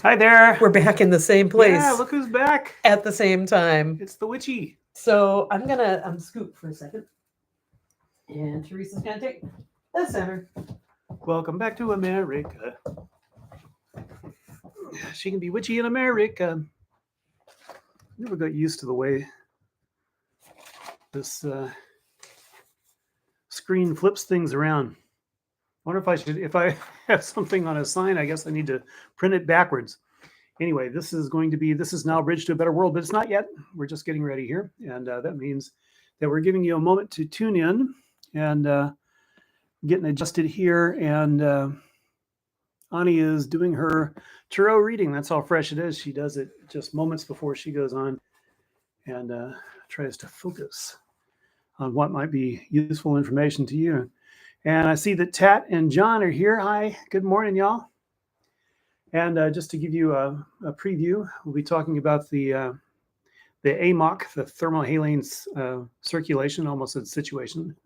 Hi there. We're back in the same place. Yeah, look who's back. At the same time. It's the witchy. So I'm going to scoot for a second. And Teresa's going to take the center. Welcome back to America. She can be witchy in America. Never got used to the way this screen flips things around. I wonder if I have something on a sign, I guess I need to print it backwards. Anyway, this is now Bridge to a Better World, but it's not yet. We're just getting ready here. And that means that we're giving you a moment to tune in and getting adjusted here. And Ani is doing her tarot reading. That's how fresh it is. She does it just moments before she goes on and tries to focus on what might be useful information to you. And I see that Tat and John are here. Hi, good morning, y'all. And just to give you a preview, we'll be talking about the AMOC, the thermohaline circulation, almost a situation.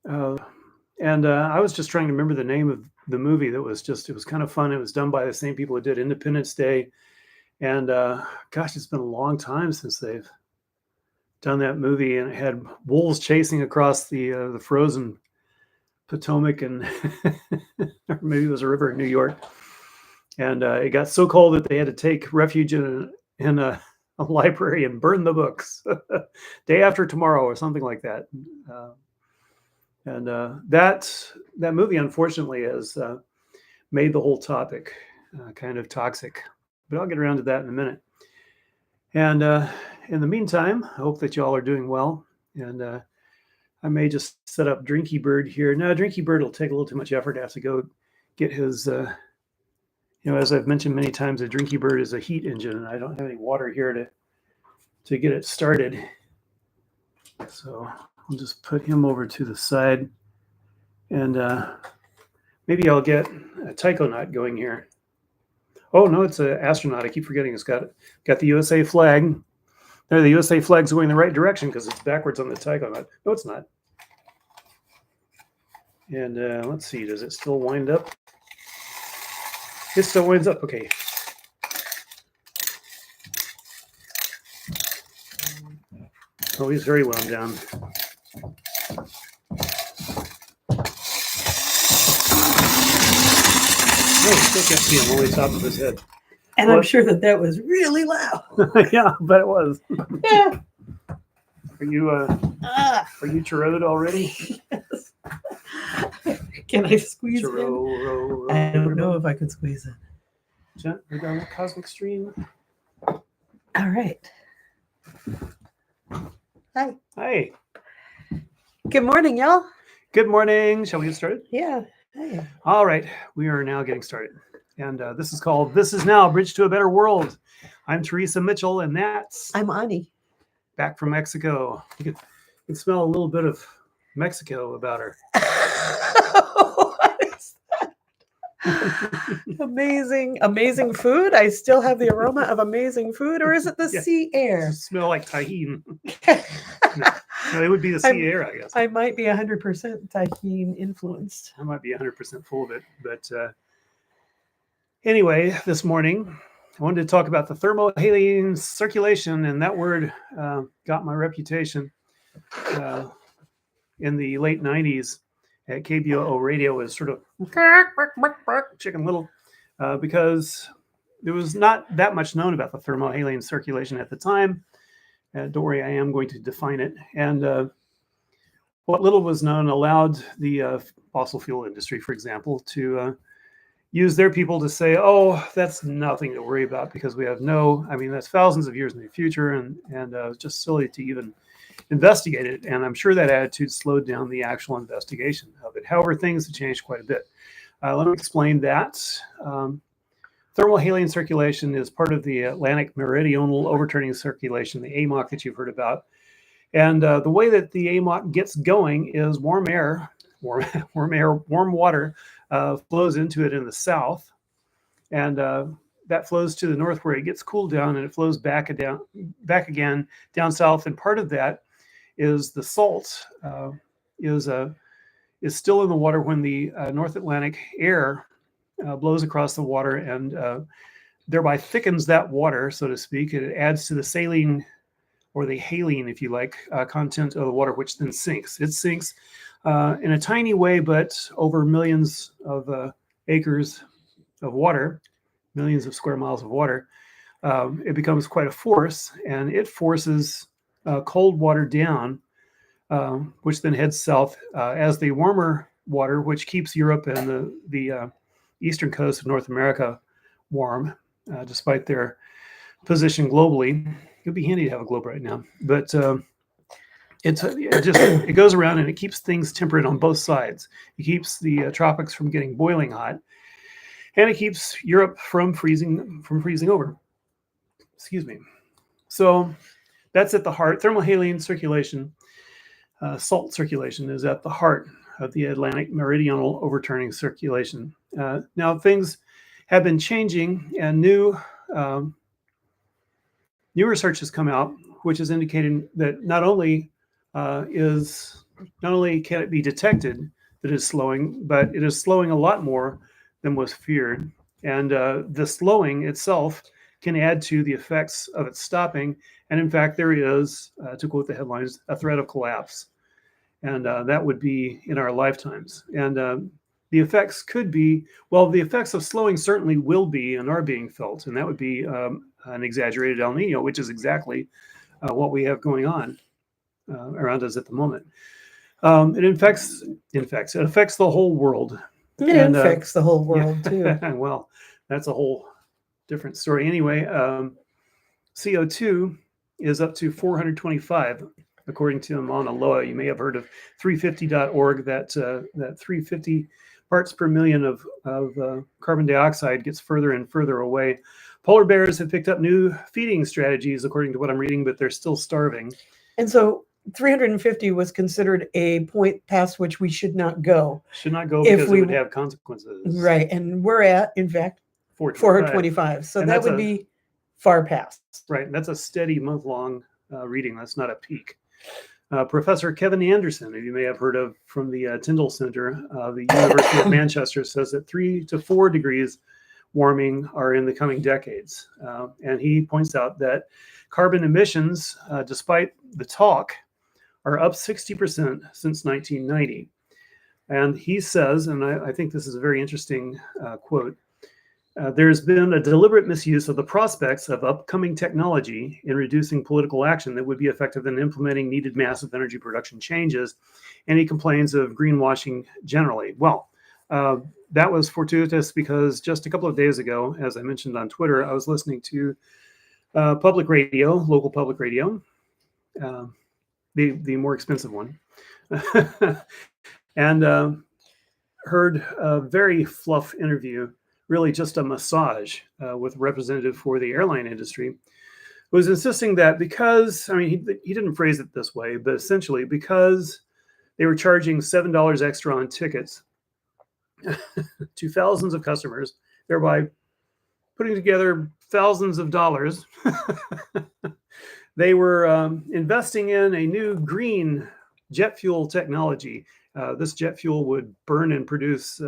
And I was just trying to remember the name of the movie it was kind of fun. It was done by the same people who did Independence Day. And gosh, it's been a long time since they've done that movie, and it had wolves chasing across the frozen Potomac, and or maybe it was a river in New York. And it got so cold that they had to take refuge in a library and burn the books day after tomorrow or something like that. And that movie, unfortunately, has made the whole topic kind of toxic. But I'll get around to that in a minute. And in the meantime, I hope that y'all are doing well. And I may just set up Drinky Bird here. Now, Drinky Bird will take a little too much effort. I have to go get his, as I've mentioned many times, a Drinky Bird is a heat engine, and I don't have any water here to get it started. So I'll just put him over to the side, and maybe I'll get a taikonaut going here. Oh, no, it's an astronaut. I keep forgetting it's got the USA flag. There, the USA flag's going the right direction because it's backwards on the taikonaut. No, it's not. And let's see, does it still wind up? It still winds up, okay. Oh, he's very wound down. Oh, still can't see him, only top of his head. And what? I'm sure that was really loud. Yeah, I bet it was. Yeah. Are you tarot already? Yes. Can I squeeze it? I don't know if I could squeeze it. Gently down the cosmic stream. All right. Hi. Hi. Good morning, y'all. Good morning. Shall we get started? Yeah. Hi. All right. We are now getting started. And this is now Bridge to a Better World. I'm Theresa Mitchell, and I'm Ani. Back from Mexico. You can smell a little bit of Mexico about her. What is that? Amazing food. I still have the aroma of amazing food, or is it the sea air? You smell like tahine. No, it would be the sea air, I guess. I might be 100% tahine influenced. I might be 100% full of it, but anyway, this morning I wanted to talk about the thermohaline circulation, and that word got my reputation in the late 90s at KBOO radio was sort of Chicken Little because there was not that much known about the thermohaline circulation at the time. Don't worry, I am going to define it. And what little was known allowed the fossil fuel industry, for example, to use their people to say, oh, that's nothing to worry about because we have that's thousands of years in the future, and it's just silly to even investigate it. And I'm sure that attitude slowed down the actual investigation of it. However, things have changed quite a bit. Let me explain that. Thermohaline circulation is part of the Atlantic meridional overturning circulation, the AMOC that you've heard about. And the way that the AMOC gets going is warm water flows into it in the south, and that flows to the north where it gets cooled down, and it flows back again down south. And part of that is the salt is is still in the water when the North Atlantic air blows across the water and thereby thickens that water, so to speak. It adds to the saline, or the haline, if you like, content of the water, which then sinks. It sinks in a tiny way, but over millions of acres of water, millions of square miles of water, it becomes quite a force, and it forces cold water down, which then heads south as the warmer water, which keeps Europe and the eastern coast of North America warm, despite their position globally. It'd be handy to have a globe right now, but it goes around and it keeps things temperate on both sides. It keeps the tropics from getting boiling hot, and it keeps Europe from freezing over. Excuse me. So that's at the heart. Thermohaline circulation, salt circulation, is at the heart of the Atlantic meridional overturning circulation. Now things have been changing, and new research has come out, which is indicating that not only can it be detected that it's slowing, but it is slowing a lot more than was feared. And the slowing itself can add to the effects of it stopping. And in fact, there is, to quote the headlines, a threat of collapse. And that would be in our lifetimes. And the effects could be, well, the effects of slowing certainly will be and are being felt. And that would be an exaggerated El Nino, which is exactly what we have going on around us at the moment. It affects the whole world. It affects the whole world, too. Well, that's a whole different story. Anyway, CO2 is up to 425, according to Mauna Loa. You may have heard of 350.org, that 350 parts per million of carbon dioxide gets further and further away. Polar bears have picked up new feeding strategies, according to what I'm reading, but they're still starving. And so 350 was considered a point past which we should not go. Should not go because it would have consequences. Right. And we're at, in fact, 425. So that would be far past. Right. That's a steady month-long reading. That's not a peak. Professor Kevin Anderson, who you may have heard of from the Tyndall Center, the University of Manchester, says that 3 to 4 degrees warming are in the coming decades. And he points out that carbon emissions, despite the talk, are up 60% since 1990. And he says, and I think this is a very interesting quote, there's been a deliberate misuse of the prospects of upcoming technology in reducing political action that would be effective in implementing needed massive energy production changes. And he complains of greenwashing generally. Well, that was fortuitous because just a couple of days ago, as I mentioned on Twitter, I was listening to public radio, local public radio, the more expensive one, and heard a very fluff interview, really just a massage with a representative for the airline industry, who was insisting that because, I mean, he didn't phrase it this way, but essentially because they were charging $7 extra on tickets to thousands of customers, thereby putting together thousands of dollars, they were investing in a new green jet fuel technology. This jet fuel would burn and produce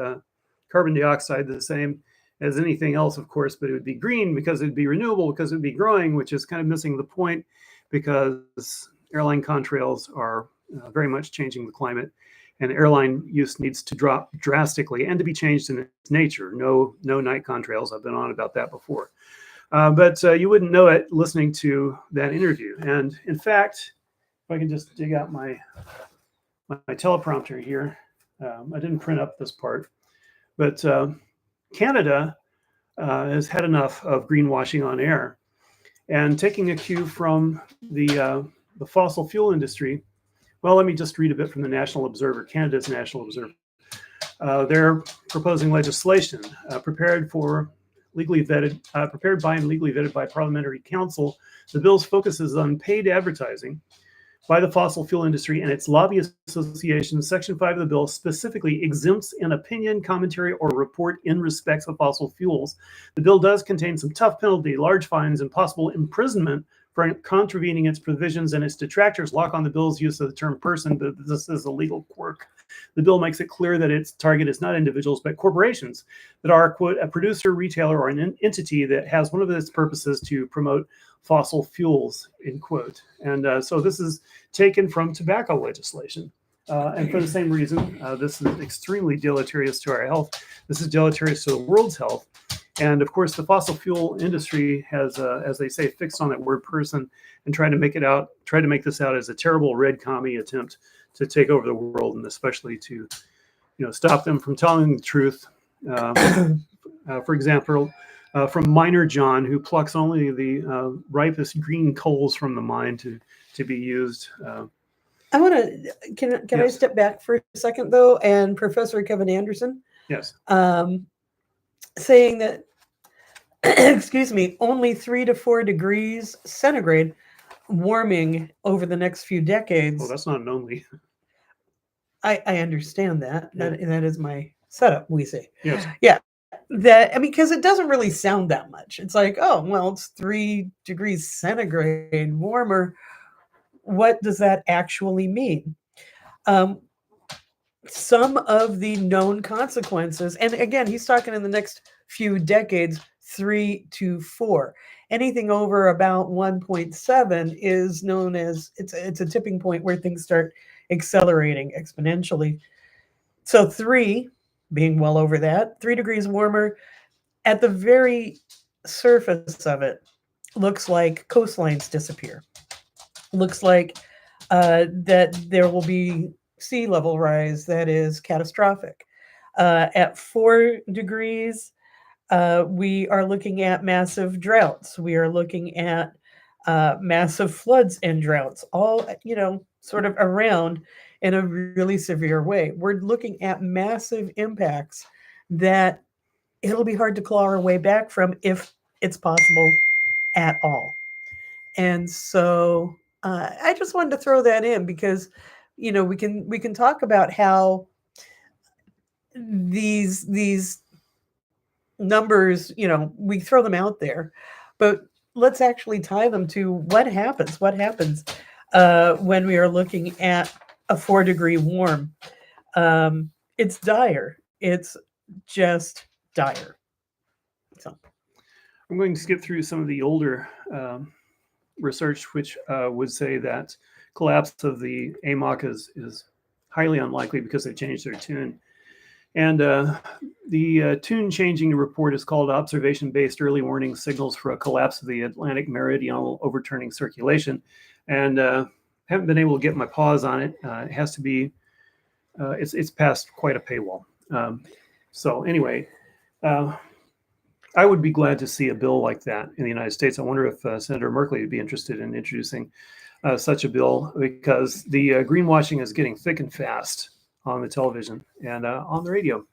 carbon dioxide the same as anything else, of course, but it would be green because it'd be renewable, because it'd be growing, which is kind of missing the point because airline contrails are very much changing the climate, and airline use needs to drop drastically and to be changed in its nature. No night contrails. I've been on about that before. But you wouldn't know it listening to that interview. And in fact, if I can just dig out my teleprompter here, I didn't print up this part, but Canada has had enough of greenwashing on air, and taking a cue from the fossil fuel industry. Well, let me just read a bit from the National Observer, Canada's National Observer. They're proposing legislation prepared by and legally vetted by Parliamentary Council. The bill focuses on paid advertising by the fossil fuel industry and its lobby associations. Section 5 of the bill specifically exempts an opinion, commentary, or report in respect of fossil fuels. The bill does contain some tough penalty, large fines, and possible imprisonment for contravening its provisions, and its detractors lock on the bill's use of the term person, but this is a legal quirk The bill makes it clear that its target is not individuals, but corporations that are, quote, a producer, retailer, or an entity that has one of its purposes to promote fossil fuels, end quote. And so this is taken from tobacco legislation. And for the same reason, this is extremely deleterious to our health. This is deleterious to the world's health. And of course, the fossil fuel industry has, as they say, fixed on that word person and tried to make this out as a terrible red commie attempt to take over the world, and especially to, stop them from telling the truth. For example, from Miner John, who plucks only the ripest green coals from the mine to be used. I want to. Can I Yes. step back for a second though? And Professor Kevin Anderson, Yes. saying that, excuse me, only 3 to 4 degrees centigrade warming over the next few decades. Well, that's not an only. I understand that. Yeah. That is my setup. We say. Yes. Yeah. That, I mean, because it doesn't really sound that much. It's like, oh, well, it's 3 degrees centigrade warmer. What does that actually mean? Some of the known consequences, and again, he's talking in the next few decades, 3 to 4. Anything over about 1.7 is known as it's a tipping point where things start accelerating exponentially. So 3 being well over that, 3 degrees warmer at the very surface of it looks like coastlines disappear. Looks like that there will be sea level rise that is catastrophic. At 4 degrees, we are looking at massive droughts. We are looking at massive floods and droughts, all, sort of around in a really severe way. We're looking at massive impacts that it'll be hard to claw our way back from if it's possible at all. And so I just wanted to throw that in because we can talk about how these numbers, we throw them out there, but let's actually tie them to what happens when we are looking at a 4-degree warm. It's dire. It's just dire. So I'm going to skip through some of the older research, which would say that collapse of the AMOC is highly unlikely because they changed their tune. And the tune changing report is called Observation-Based Early Warning Signals for a Collapse of the Atlantic Meridional Overturning Circulation. And haven't been able to get my paws on it. It has to be, it's past quite a paywall. So anyway, I would be glad to see a bill like that in the United States. I wonder if Senator Merkley would be interested in introducing such a bill, because the greenwashing is getting thick and fast on the television and on the radio.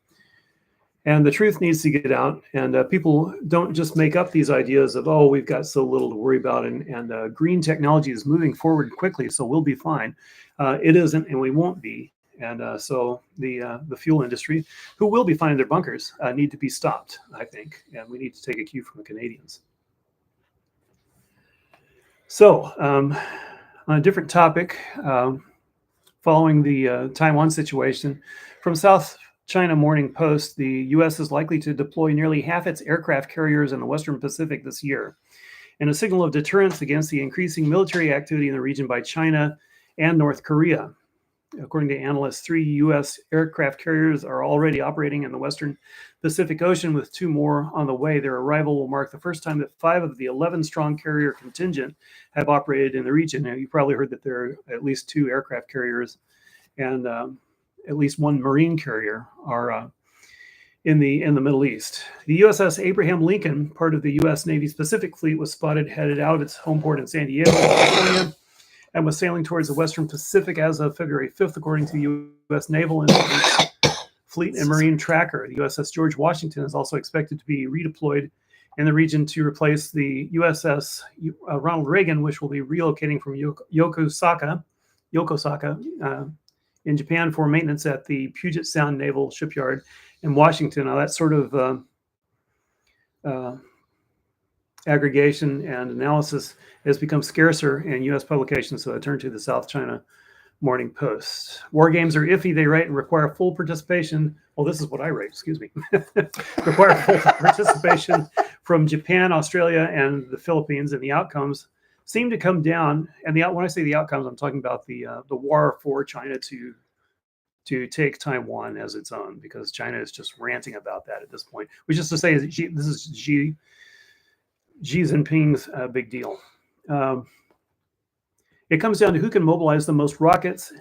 And the truth needs to get out. And people don't just make up these ideas of, oh, we've got so little to worry about. And green technology is moving forward quickly, so we'll be fine. It isn't, and we won't be. And so the fuel industry, who will be finding their bunkers, need to be stopped, I think. And we need to take a cue from the Canadians. So on a different topic, following the Taiwan situation, from South China Morning Post, the U.S. is likely to deploy nearly half its aircraft carriers in the Western Pacific this year, in a signal of deterrence against the increasing military activity in the region by China and North Korea. According to analysts, 3 U.S. aircraft carriers are already operating in the Western Pacific Ocean, with 2 more on the way. Their arrival will mark the first time that 5 of the 11-strong carrier contingent have operated in the region. Now, you probably heard that there are at least 2 aircraft carriers and at least 1 marine carrier are in the Middle East. The USS Abraham Lincoln, part of the U.S. Navy's Pacific Fleet, was spotted headed out its home port in San Diego, California, and was sailing towards the Western Pacific as of February 5th, according to U.S. Naval Institute Fleet and Marine Tracker. The USS George Washington is also expected to be redeployed in the region to replace the USS Ronald Reagan, which will be relocating from Yokosuka in Japan for maintenance at the Puget Sound Naval Shipyard in Washington. Now, that sort of aggregation and analysis has become scarcer in U.S. publications, so I turn to the South China Morning Post. War games are iffy, they write, and require full participation. Well, this is what I write, excuse me. Require full participation from Japan, Australia, and the Philippines, and the outcomes seem to come down. And when I say the outcomes, I'm talking about the war for China to take Taiwan as its own, because China is just ranting about that at this point. Which is to say, this is Xi Jinping's big deal. It comes down to who can mobilize the most rockets,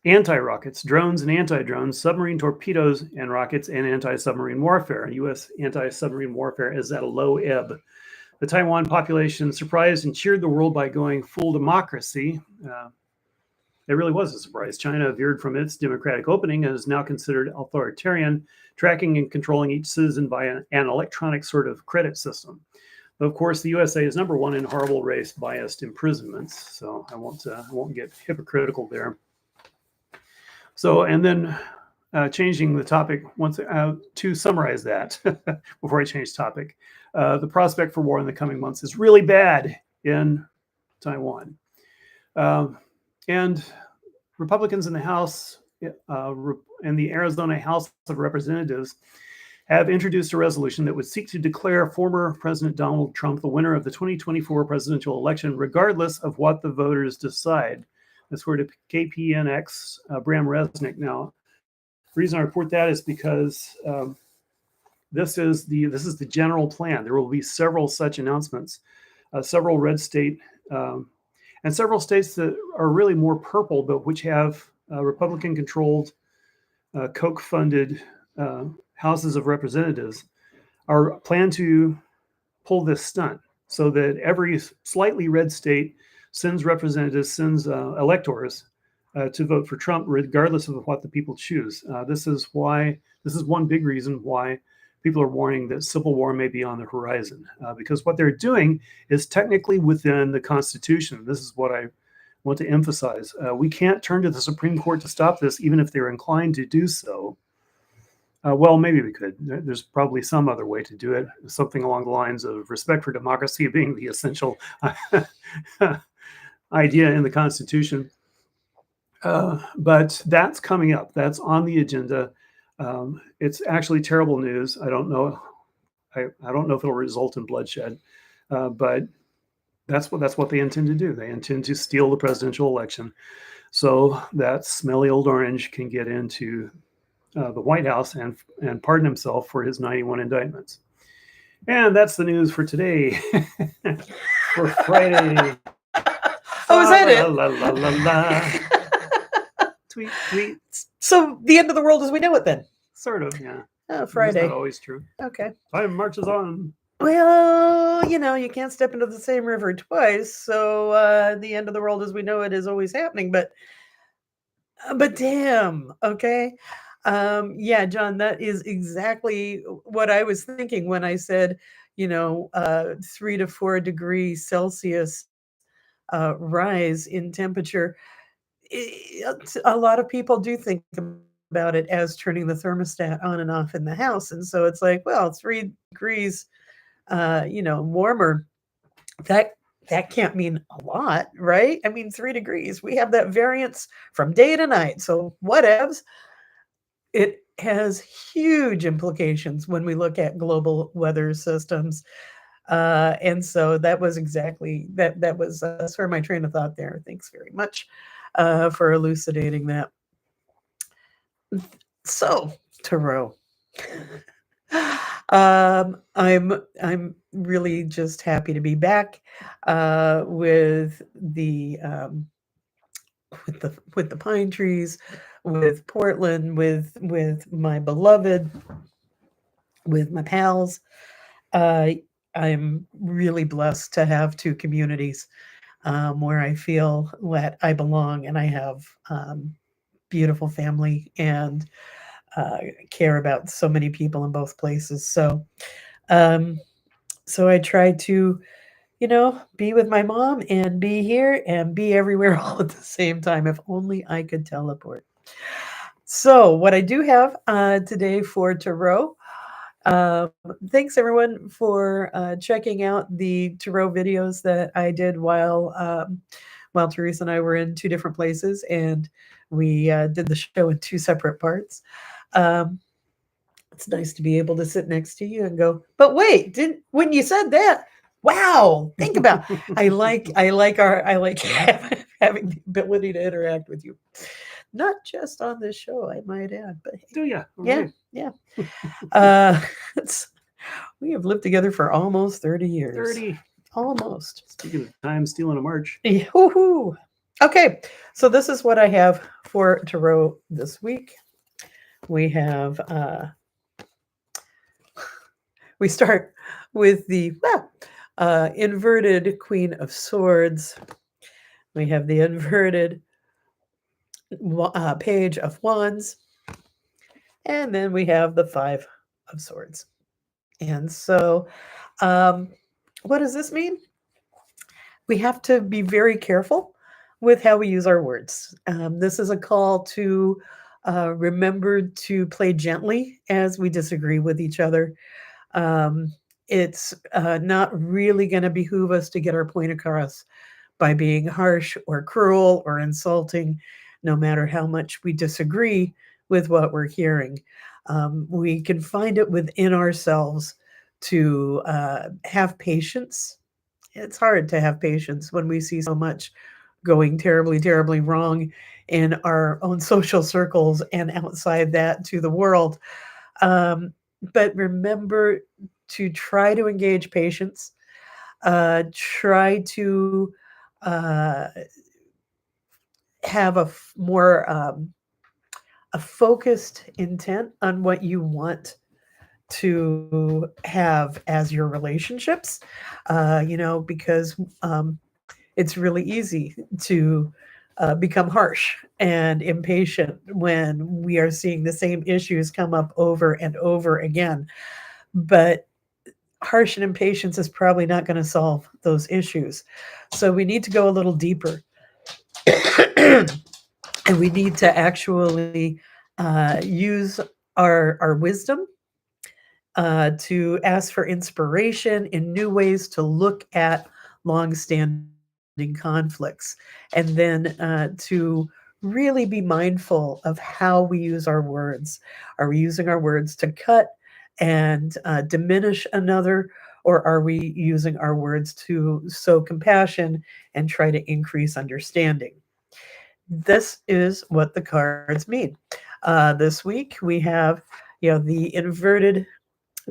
anti-rockets, drones and anti-drones, submarine torpedoes and rockets, and anti-submarine warfare. U.S. anti-submarine warfare is at a low ebb. The Taiwan population surprised and cheered the world by going full democracy. It really was a surprise. China veered from its democratic opening and is now considered authoritarian, tracking and controlling each citizen by an electronic sort of credit system. Of course, the USA is number one in horrible race-biased imprisonments, so I won't get hypocritical there. So, and then changing the topic once to summarize that before I change topic, the prospect for war in the coming months is really bad in Taiwan. And Republicans in the House and the Arizona House of Representatives have introduced a resolution that would seek to declare former President Donald Trump the winner of the 2024 presidential election, regardless of what the voters decide. That's where to KPNX, Bram Resnick. Now, the reason I report that is because this is the general plan. There will be several such announcements, several red state and several states that are really more purple, but which have Republican-controlled, Koch-funded houses of representatives, are planned to pull this stunt so that every slightly red state sends representatives, sends electors to vote for Trump, regardless of what the people choose. This is one big reason why people are warning that civil war may be on the horizon, because what they're doing is technically within the Constitution. This is what I want to emphasize. We can't turn to the Supreme Court to stop this, even if they're inclined to do so. Well, maybe we could. There's probably some other way to do it, something along the lines of respect for democracy being the essential idea in the Constitution. But that's coming up. That's on the agenda. It's actually terrible news. I don't know. I don't know if it'll result in bloodshed, but that's what they intend to do. They intend to steal the presidential election so that smelly old orange can get into the White House and pardon himself for his 91 indictments. And that's the news for today, for Friday. Oh, is that it? La, la, la, la. Tweet, tweet. So the end of the world as we know it then? Sort of, yeah. Oh, Friday. It's not always true. Okay. Time marches on. Well, you can't step into the same river twice. So the end of the world as we know it is always happening. But damn, okay. Yeah, John, that is exactly what I was thinking when I said, 3 to 4 degrees Celsius rise in temperature. A lot of people do think about it as turning the thermostat on and off in the house. And so it's like, well, 3 degrees, warmer. That can't mean a lot, right? I mean, 3 degrees. We have that variance from day to night. So whatevs. It has huge implications when we look at global weather systems. And so that was exactly that was sort of my train of thought there. Thanks very much for elucidating that. So, Tarot. I'm really just happy to be back with the pine trees, with Portland, with my beloved, with my pals. I'm really blessed to have 2 communities where I feel that I belong, and I have beautiful family and care about so many people in both places. So I try to be with my mom and be here and be everywhere all at the same time. If only I could teleport. So what I do have today for Tarot, thanks everyone for checking out the Tarot videos that I did while while Teresa and I were in two different places, and we did the show in two separate parts. Um, it's nice to be able to sit next to you and go, but wait, didn't when you said that? Wow, think about. I like having the ability to interact with you, not just on this show, I might add, but hey, Do ya? All yeah, right. yeah. Uh, it's, we have lived together for almost 30 years, 30. almost. Speaking of time stealing a march. Yeah, woohoo. Okay, so this is what I have for Tarot this week. We have we start with the inverted Queen of Swords. We have the inverted Page of Wands, and then we have the Five of Swords. And so, um, what does this mean? We have to be very careful with how we use our words. This is a call to remember to play gently as we disagree with each other. Um, it's not really going to behoove us to get our point across by being harsh or cruel or insulting, no matter how much we disagree with what we're hearing. We can find it within ourselves to have patience. It's hard to have patience when we see so much going terribly, terribly wrong in our own social circles and outside that to the world. Um, but remember to try to engage patience, try to uh, have more a focused intent on what you want to have as your relationships. Because it's really easy to become harsh and impatient when we are seeing the same issues come up over and over again. But harsh and impatience is probably not going to solve those issues. So we need to go a little deeper. And we need to actually use our wisdom to ask for inspiration in new ways to look at long-standing conflicts, and then to really be mindful of how we use our words. Are we using our words to cut and diminish another, or are we using our words to sow compassion and try to increase understanding? This is what the cards mean. This week we have, the inverted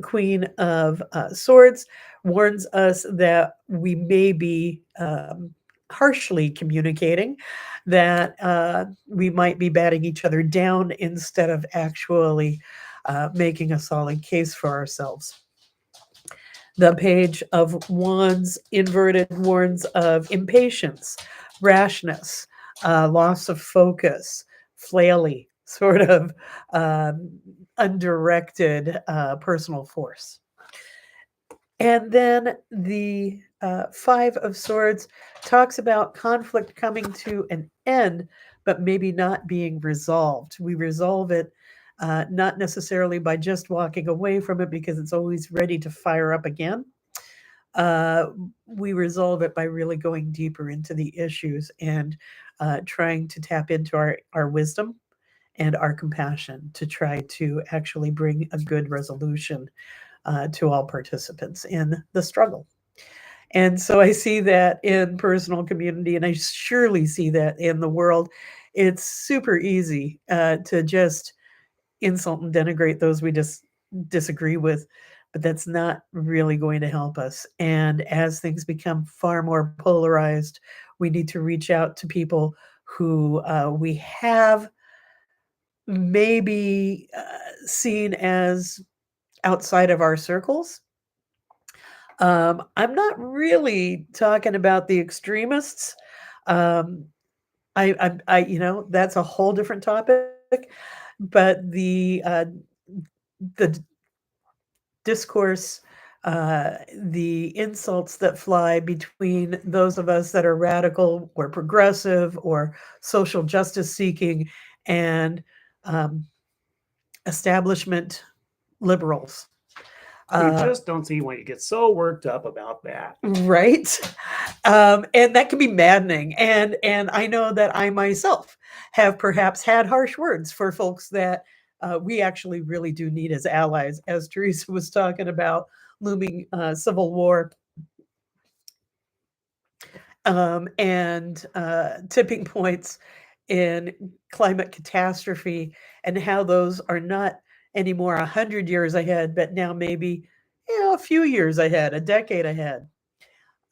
Queen of Swords warns us that we may be harshly communicating, that we might be batting each other down instead of actually making a solid case for ourselves. The Page of Wands inverted warns of impatience, rashness, loss of focus, flaily, sort of undirected personal force. And then the Five of Swords talks about conflict coming to an end, but maybe not being resolved. We resolve it not necessarily by just walking away from it because it's always ready to fire up again. Uh, we resolve it by really going deeper into the issues and trying to tap into our wisdom and our compassion to try to actually bring a good resolution to all participants in the struggle. And so I see that in personal community, and I surely see that in the world. It's super easy to just insult and denigrate those we just disagree with, but that's not really going to help us. And as things become far more polarized, we need to reach out to people who we have maybe seen as outside of our circles. I'm not really talking about the extremists. Um, that's a whole different topic. But the discourse, the insults that fly between those of us that are radical or progressive or social justice seeking and um, establishment liberals. You just don't see why you get so worked up about that. Right. And that can be maddening. And I know that I myself have perhaps had harsh words for folks that we actually really do need as allies, as Theresa was talking about looming civil war and tipping points in climate catastrophe, and how those are not anymore 100 years ahead, but now maybe a few years ahead, a decade ahead,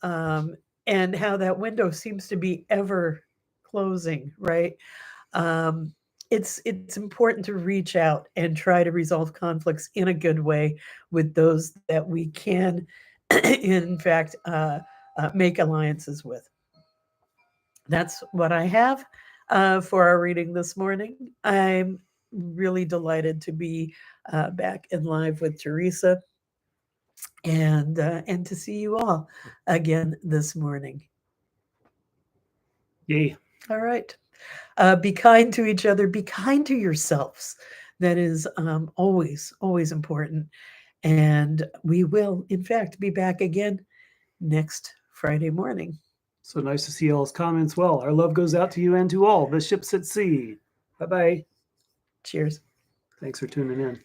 um, and how that window seems to be ever closing. Right. Um, it's important to reach out and try to resolve conflicts in a good way with those that we can, in fact, make alliances with. That's what I have for our reading this morning. I'm really delighted to be back in live with Theresa and to see you all again this morning. Yay. All right. Be kind to each other. Be kind to yourselves. That is always, always important. And we will, in fact, be back again next Friday morning. So nice to see all's comments. Well, our love goes out to you and to all the ships at sea. Bye-bye. Cheers. Thanks for tuning in.